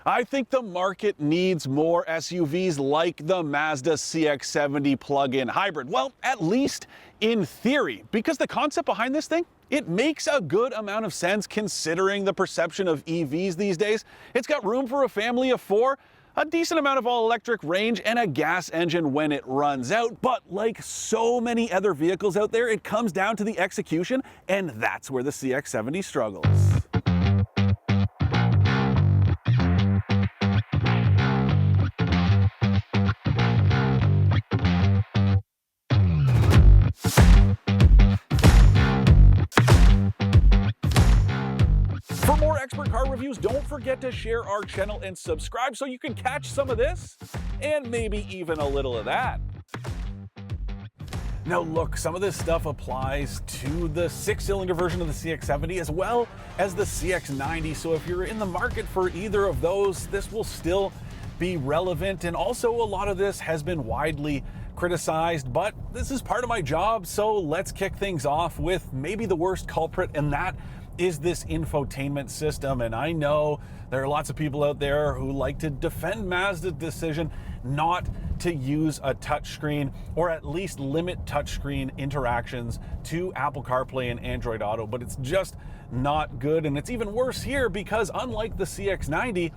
I think the market needs more SUVs like the Mazda CX-70 plug-in hybrid. Well, at least in theory, because the concept behind this thing, it makes a good amount of sense considering the perception of EVs these days. It's got room for a family of 4, a decent amount of all-electric range, and a gas engine when it runs out. But like so many other vehicles out there, it comes down to the execution, and that's where the CX-70 struggles. For more expert car reviews, don't forget to share our channel and subscribe so you can catch some of this and maybe even a little of that. Now look, some of this stuff applies to the 6-cylinder version of the CX-70 as well as the CX-90, so if you're in the market for either of those, this will still be relevant. And also a lot of this has been widely criticized, but this is part of my job, so let's kick things off with maybe the worst culprit, and that is this infotainment system. And I know there are lots of people out there who like to defend Mazda's decision not to use a touchscreen, or at least limit touchscreen interactions to Apple CarPlay and Android Auto, but it's just not good. And it's even worse here because unlike the CX-90,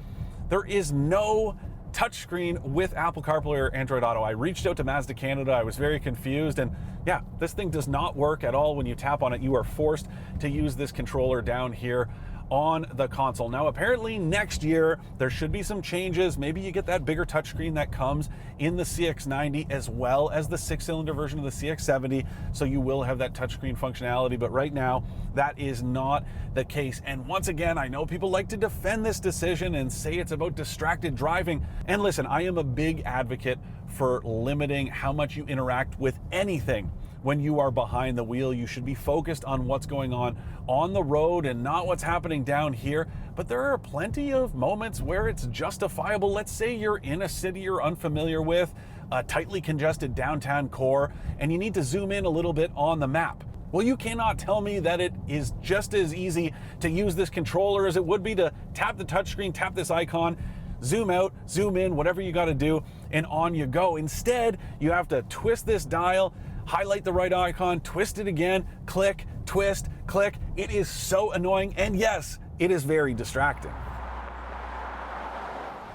there is no touchscreen with Apple CarPlay or Android Auto. I reached out to Mazda Canada, I was very confused, and yeah, this thing does not work at all. When you tap on it, you are forced to use this controller down here on the console. Now apparently next year there should be some changes. Maybe you get that bigger touchscreen that comes in the CX-90 as well as the 6-cylinder version of the CX-70, so you will have that touchscreen functionality, but right now that is not the case. And once again, I know people like to defend this decision and say it's about distracted driving, and listen, I am a big advocate for limiting how much you interact with anything. When you are behind the wheel, you should be focused on what's going on the road and not what's happening down here. But there are plenty of moments where it's justifiable. Let's say you're in a city you're unfamiliar with, a tightly congested downtown core, and you need to zoom in a little bit on the map. Well, you cannot tell me that it is just as easy to use this controller as it would be to tap the touchscreen, tap this icon, zoom out, zoom in, whatever you got to do, and on you go. Instead, you have to twist this dial, highlight the right icon, twist it again, click, twist, click. It is so annoying, and yes, it is very distracting.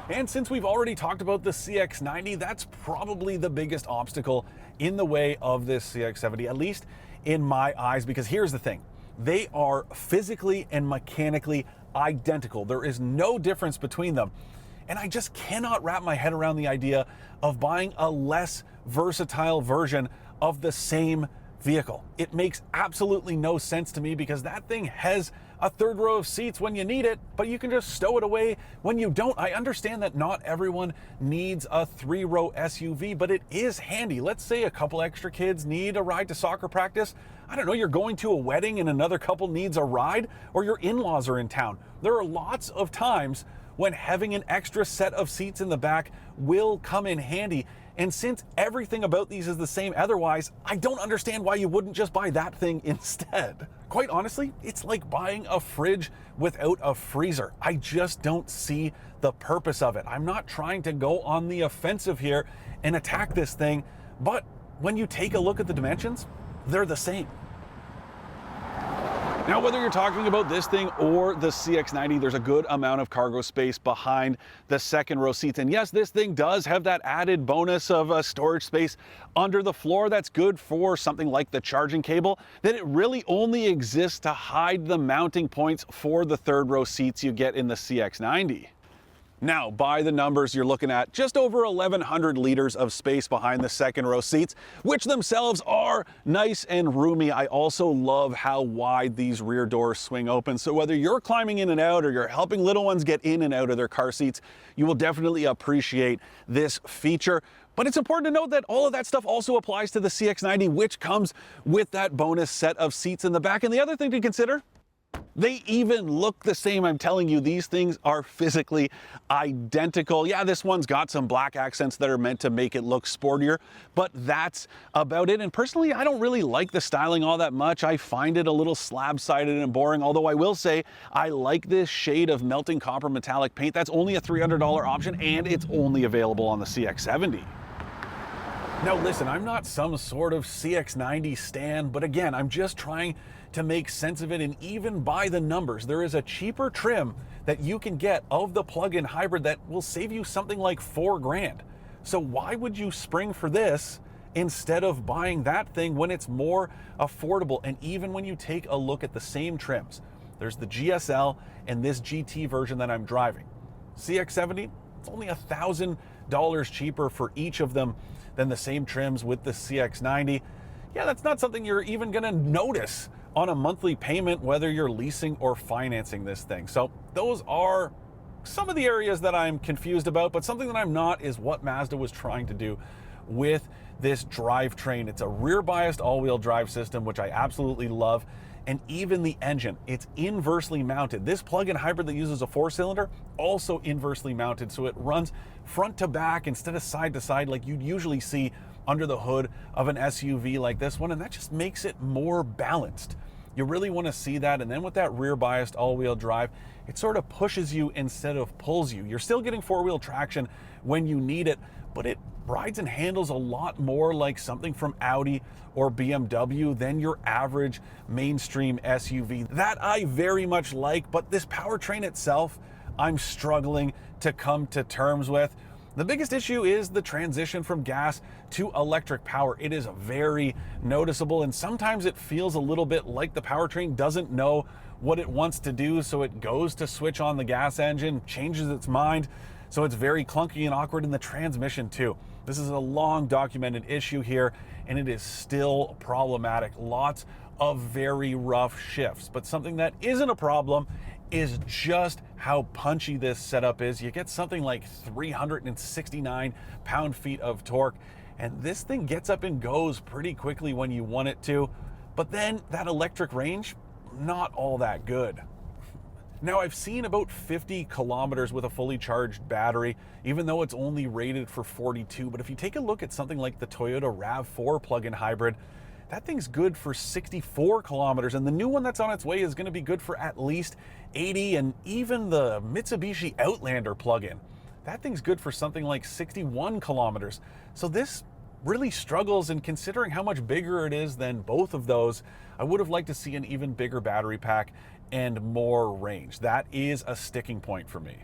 And since we've already talked about the CX-90, that's probably the biggest obstacle in the way of this CX-70, at least in my eyes, because here's the thing. They are physically and mechanically identical. There is no difference between them. And I just cannot wrap my head around the idea of buying a less versatile version of the same vehicle. It makes absolutely no sense to me, because that thing has a third row of seats when you need it, but you can just stow it away when you don't. I understand that not everyone needs a 3-row SUV, but it is handy. Let's say a couple extra kids need a ride to soccer practice. I don't know, you're going to a wedding and another couple needs a ride, or your in-laws are in town. There are lots of times when having an extra set of seats in the back will come in handy. And since everything about these is the same otherwise, I don't understand why you wouldn't just buy that thing instead. Quite honestly, it's like buying a fridge without a freezer. I just don't see the purpose of it. I'm not trying to go on the offensive here and attack this thing, but when you take a look at the dimensions, they're the same. Now, whether you're talking about this thing or the CX-90, there's a good amount of cargo space behind the second row seats. And yes, this thing does have that added bonus of storage space under the floor. That's good for something like the charging cable, that it really only exists to hide the mounting points for the third row seats you get in the CX-90. Now, by the numbers, you're looking at just over 1,100 liters of space behind the second row seats, which themselves are nice and roomy. I also love how wide these rear doors swing open. So whether you're climbing in and out or you're helping little ones get in and out of their car seats, you will definitely appreciate this feature. But it's important to note that all of that stuff also applies to the CX-90, which comes with that bonus set of seats in the back. And the other thing to consider, They even look the same. I'm telling you, these things are physically identical. Yeah, this one's got some black accents that are meant to make it look sportier, but that's about it. And personally, I don't really like the styling all that much. I find it a little slab-sided and boring, although I will say I like this shade of melting copper metallic paint. That's only a $300 option, and it's only available on the CX-70. Now listen, I'm not some sort of CX-90 stan, but again, I'm just trying to make sense of it, and even by the numbers, there is a cheaper trim that you can get of the plug-in hybrid that will save you something like $4 grand. So why would you spring for this instead of buying that thing when it's more affordable? And even when you take a look at the same trims, there's the GSL and this GT version that I'm driving. CX-70, it's only $1,000 cheaper for each of them than the same trims with the CX-90. Yeah, that's not something you're even gonna notice on a monthly payment, whether you're leasing or financing this thing. So those are some of the areas that I'm confused about, but something that I'm not is what Mazda was trying to do with this drivetrain. It's a rear biased all-wheel drive system, which I absolutely love. And even the engine, it's inversely mounted. This plug-in hybrid that uses a 4-cylinder, also inversely mounted, so it runs front to back instead of side to side like you'd usually see under the hood of an SUV like this one, and that just makes it more balanced. You really want to see that. And then with that rear biased all-wheel drive, it sort of pushes you instead of pulls you. You're still getting 4-wheel traction when you need it, but it rides and handles a lot more like something from Audi or BMW than your average mainstream SUV. That I very much like, but this powertrain itself, I'm struggling to come to terms with. The biggest issue is the transition from gas to electric power. It is very noticeable, and sometimes it feels a little bit like the powertrain doesn't know what it wants to do, so it goes to switch on the gas engine, changes its mind, so it's very clunky and awkward in the transmission too. This is a long documented issue here, and it is still problematic. Lots of very rough shifts, but something that isn't a problem is just how punchy this setup is. You get something like 369 pound-feet of torque, and this thing gets up and goes pretty quickly when you want it to, but then that electric range, not all that good. Now, I've seen about 50 kilometers with a fully charged battery, even though it's only rated for 42, but if you take a look at something like the Toyota RAV4 plug-in hybrid, that thing's good for 64 kilometers, and the new one that's on its way is going to be good for at least 80, and even the Mitsubishi Outlander plug-in, that thing's good for something like 61 kilometers. So this really struggles, and considering how much bigger it is than both of those, I would have liked to see an even bigger battery pack and more range. That is a sticking point for me.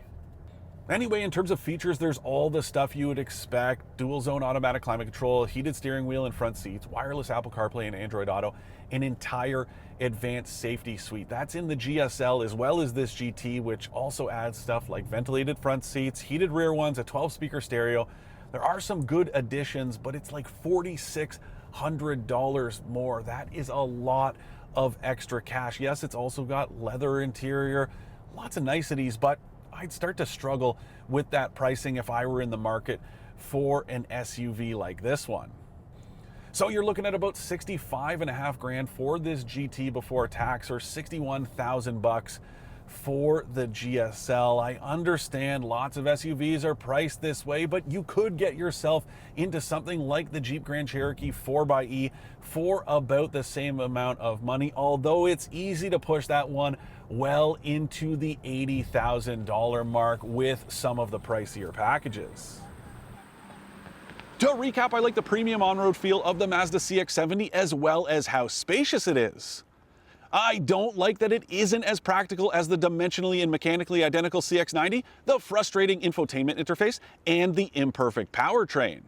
Anyway, in terms of features, there's all the stuff you would expect: dual zone automatic climate control, heated steering wheel and front seats, wireless Apple CarPlay and Android Auto, an entire advanced safety suite. That's in the GSL as well as this GT, which also adds stuff like ventilated front seats, heated rear ones, a 12-speaker stereo. There are some good additions, but it's like $4,600 more. That is a lot of extra cash. Yes, it's also got leather interior, lots of niceties, but I'd start to struggle with that pricing if I were in the market for an SUV like this one. So you're looking at about 65.5 grand for this GT before tax, or 61,000 bucks for the GSL. I understand lots of SUVs are priced this way, but you could get yourself into something like the Jeep Grand Cherokee 4xe for about the same amount of money, although it's easy to push that one well into the $80,000 mark with some of the pricier packages. To recap, I like the premium on-road feel of the Mazda CX-70 as well as how spacious it is. I don't like that it isn't as practical as the dimensionally and mechanically identical CX-90, the frustrating infotainment interface, and the imperfect powertrain.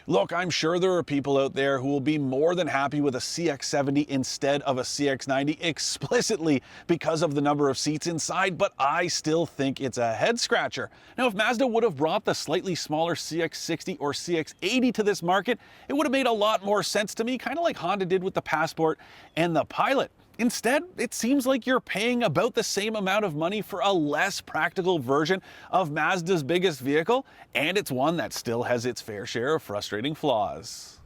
Look, I'm sure there are people out there who will be more than happy with a CX-70 instead of a CX-90 explicitly because of the number of seats inside, but I still think it's a head scratcher. Now, if Mazda would have brought the slightly smaller CX-60 or CX-80 to this market, it would have made a lot more sense to me, kind of like Honda did with the Passport and the Pilot. Instead, it seems like you're paying about the same amount of money for a less practical version of Mazda's biggest vehicle, and it's one that still has its fair share of frustrating flaws.